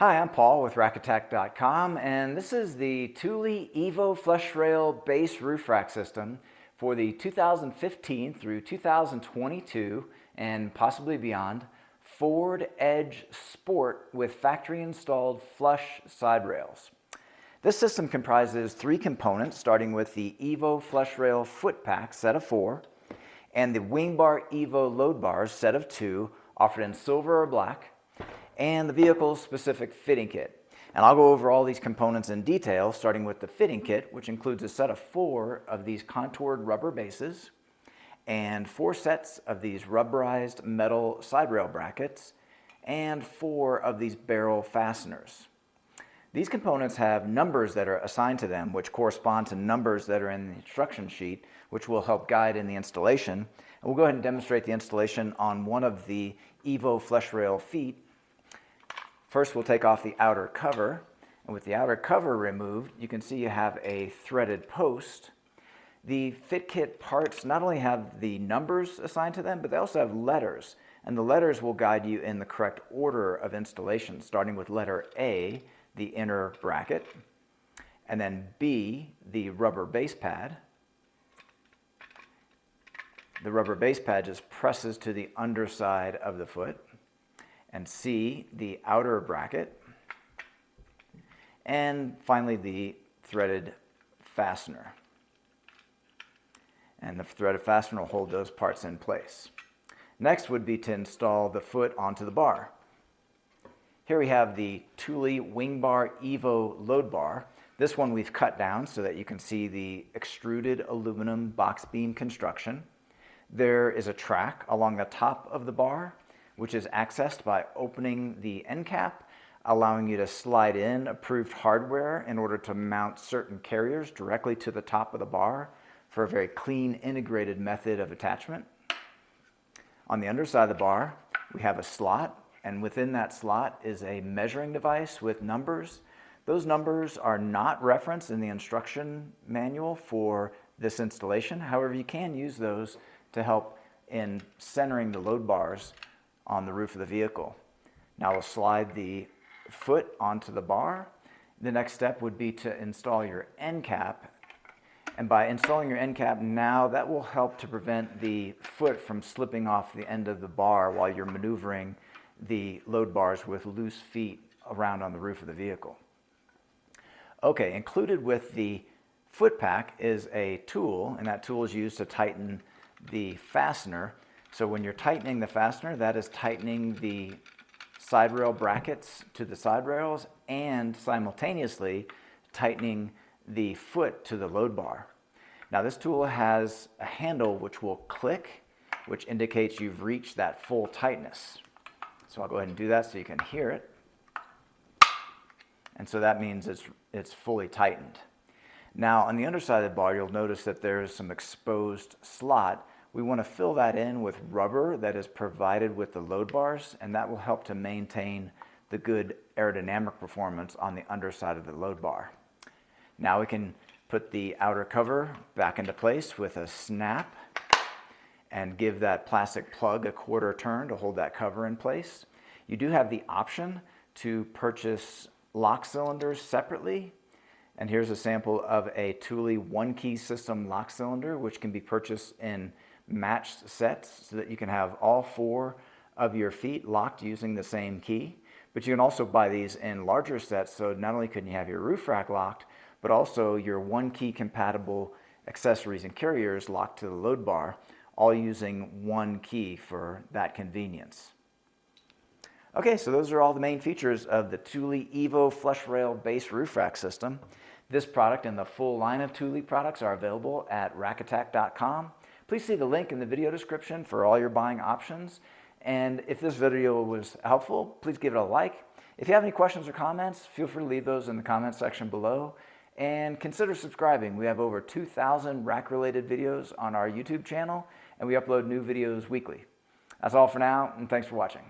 Hi, I'm Paul with rackattack.com, and this is the Thule Evo Flush Rail base roof rack system for the 2015 through 2022 and possibly beyond Ford Edge Sport with factory installed flush side rails. This system comprises three components, starting with the Evo Flush Rail foot pack set of 4 and the WingBar Evo load bars set of 2 offered in silver or black, and the vehicle's specific fitting kit. And I'll go over all these components in detail, starting with the fitting kit, which includes a set of 4 of these contoured rubber bases and 4 sets of these rubberized metal side rail brackets and 4 of these barrel fasteners. These components have numbers that are assigned to them, which correspond to numbers that are in the instruction sheet, which will help guide in the installation. And we'll go ahead and demonstrate the installation on one of the Evo Flush Rail feet. First, we'll take off the outer cover, and with the outer cover removed, you can see you have a threaded post. The fit kit parts not only have the numbers assigned to them, but they also have letters, and the letters will guide you in the correct order of installation, starting with letter A, the inner bracket, and then B, the rubber base pad. The rubber base pad just presses to the underside of the foot. And C, the outer bracket, and finally the threaded fastener. And the threaded fastener will hold those parts in place. Next would be to install the foot onto the bar. Here we have the Thule WingBar Evo load bar. This one we've cut down so that you can see the extruded aluminum box beam construction. There is a track along the top of the bar, which is accessed by opening the end cap, allowing you to slide in approved hardware in order to mount certain carriers directly to the top of the bar for a very clean, integrated method of attachment. On the underside of the bar, we have a slot, and within that slot is a measuring device with numbers. Those numbers are not referenced in the instruction manual for this installation. However, you can use those to help in centering the load bars on the roof of the vehicle. Now we'll slide the foot onto the bar. The next step would be to install your end cap. And by installing your end cap now, that will help to prevent the foot from slipping off the end of the bar while you're maneuvering the load bars with loose feet around on the roof of the vehicle. Okay, included with the foot pack is a tool, and that tool is used to tighten the fastener. So when you're tightening the fastener, that is tightening the side rail brackets to the side rails and simultaneously tightening the foot to the load bar. Now this tool has a handle which will click, which indicates you've reached that full tightness. So I'll go ahead and do that so you can hear it. And so that means it's fully tightened. Now on the underside of the bar, you'll notice that there's some exposed slot. We want to fill that in with rubber that is provided with the load bars, and that will help to maintain the good aerodynamic performance on the underside of the load bar. Now we can put the outer cover back into place with a snap and give that plastic plug a quarter turn to hold that cover in place. You do have the option to purchase lock cylinders separately. And here's a sample of a Thule one-key system lock cylinder, which can be purchased in matched sets so that you can have all 4 of your feet locked using the same key. But you can also buy these in larger sets, so not only can you have your roof rack locked, but also your one-key compatible accessories and carriers locked to the load bar, all using one key for that convenience. Okay, so those are all the main features of the Thule Evo Flush Rail base roof rack system. This product and the full line of Thule products are available at rackattack.com. Please see the link in the video description for all your buying options. And if this video was helpful, please give it a like. If you have any questions or comments, feel free to leave those in the comment section below. And consider subscribing. We have over 2,000 rack-related videos on our YouTube channel, and we upload new videos weekly. That's all for now, and thanks for watching.